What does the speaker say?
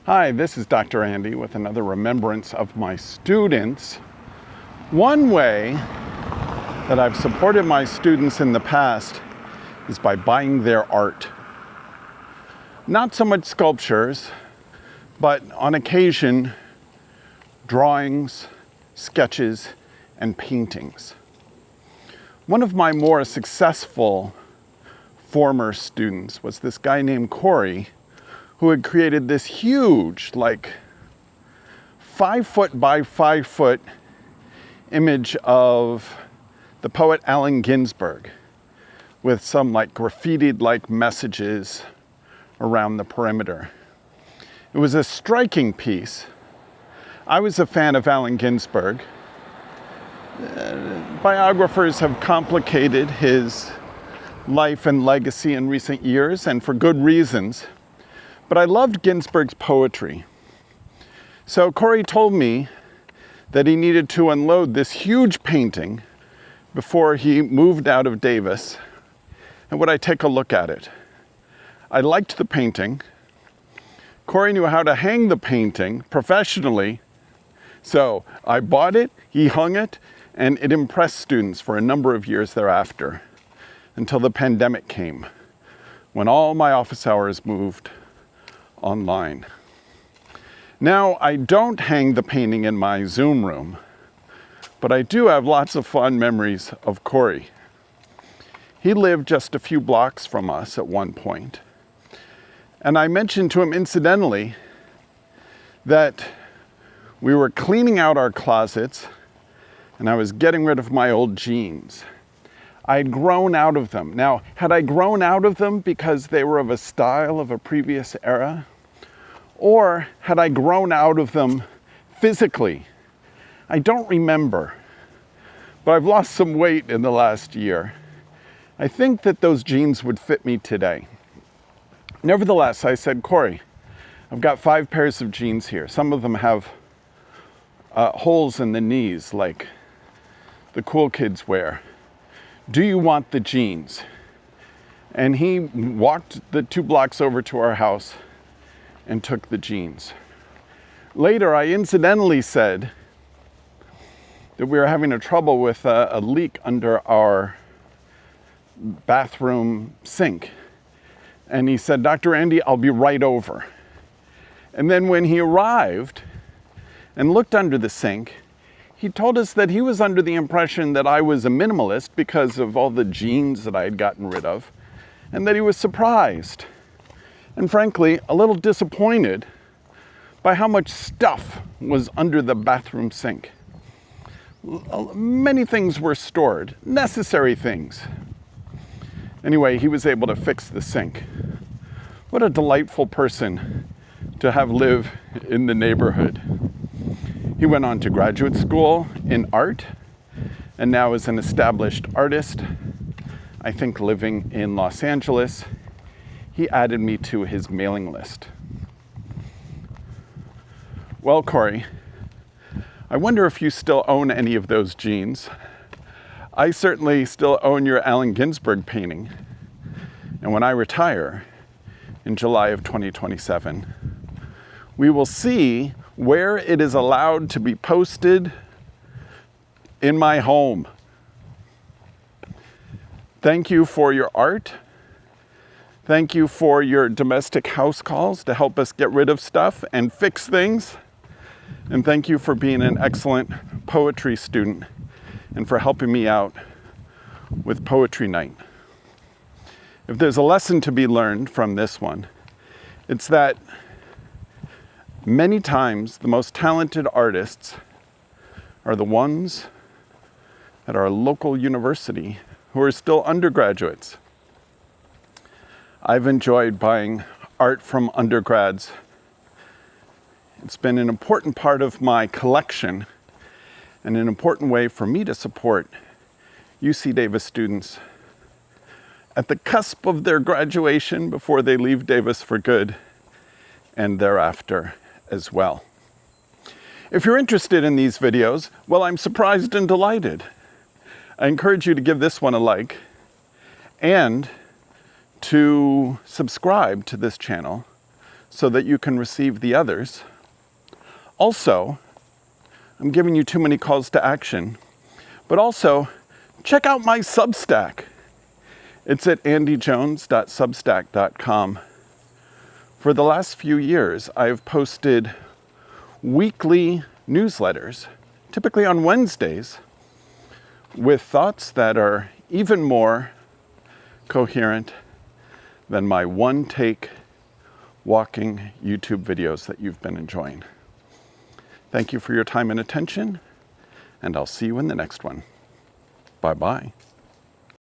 Hi, this is Dr. Andy with another remembrance of my students. One way that I've supported my students in the past is by buying their art. Not so much sculptures, but on occasion, drawings, sketches, and paintings. One of my more successful former students was this guy named Corey, who had created this huge, 5-foot by 5-foot image of the poet Allen Ginsberg with some graffitied messages around the perimeter. It was a striking piece. I was a fan of Allen Ginsberg. Biographers have complicated his life and legacy in recent years, and for good reasons. But I loved Ginsberg's poetry. So Corey told me that he needed to unload this huge painting before he moved out of Davis, and would I take a look at it? I liked the painting. Corey knew how to hang the painting professionally, so I bought it, he hung it, and it impressed students for a number of years thereafter, until the pandemic came, when all my office hours moved online. Now, I don't hang the painting in my Zoom room, but I do have lots of fond memories of Corey. He lived just a few blocks from us at one point, and I mentioned to him incidentally that we were cleaning out our closets and I was getting rid of my old jeans. I had grown out of them. Now, had I grown out of them because they were of a style of a previous era? Or had I grown out of them physically? I don't remember, but I've lost some weight in the last year. I think that those jeans would fit me today. Nevertheless, I said, Corey, I've got 5 pairs of jeans here. Some of them have holes in the knees like the cool kids wear. Do you want the jeans? And he walked the 2 blocks over to our house and took the jeans. Later, I incidentally said that we were having a trouble with a leak under our bathroom sink. And he said, Dr. Andy, I'll be right over. And then when he arrived and looked under the sink, he told us that he was under the impression that I was a minimalist because of all the jeans that I had gotten rid of, and that he was surprised and frankly a little disappointed by how much stuff was under the bathroom sink. Many things were stored, necessary things. Anyway, he was able to fix the sink. What a delightful person to have live in the neighborhood. He went on to graduate school in art and now is an established artist, I think living in Los Angeles. He added me to his mailing list. Well, Corey, I wonder if you still own any of those jeans. I certainly still own your Allen Ginsberg painting. And when I retire in July of 2027, we will see where it is allowed to be posted in my home. Thank you for your art. Thank you for your domestic house calls to help us get rid of stuff and fix things. And thank you for being an excellent poetry student and for helping me out with poetry night. If there's a lesson to be learned from this one, it's that many times the most talented artists are the ones at our local university who are still undergraduates. I've enjoyed buying art from undergrads. It's been an important part of my collection and an important way for me to support UC Davis students at the cusp of their graduation before they leave Davis for good and thereafter as well. If you're interested in these videos, well, I'm surprised and delighted. I encourage you to give this one a like and to subscribe to this channel so that you can receive the others. Also, I'm giving you too many calls to action, but also check out my Substack. It's at andyjones.substack.com. For the last few years, I've posted weekly newsletters, typically on Wednesdays, with thoughts that are even more coherent than my one-take walking YouTube videos that you've been enjoying. Thank you for your time and attention, and I'll see you in the next one. Bye-bye.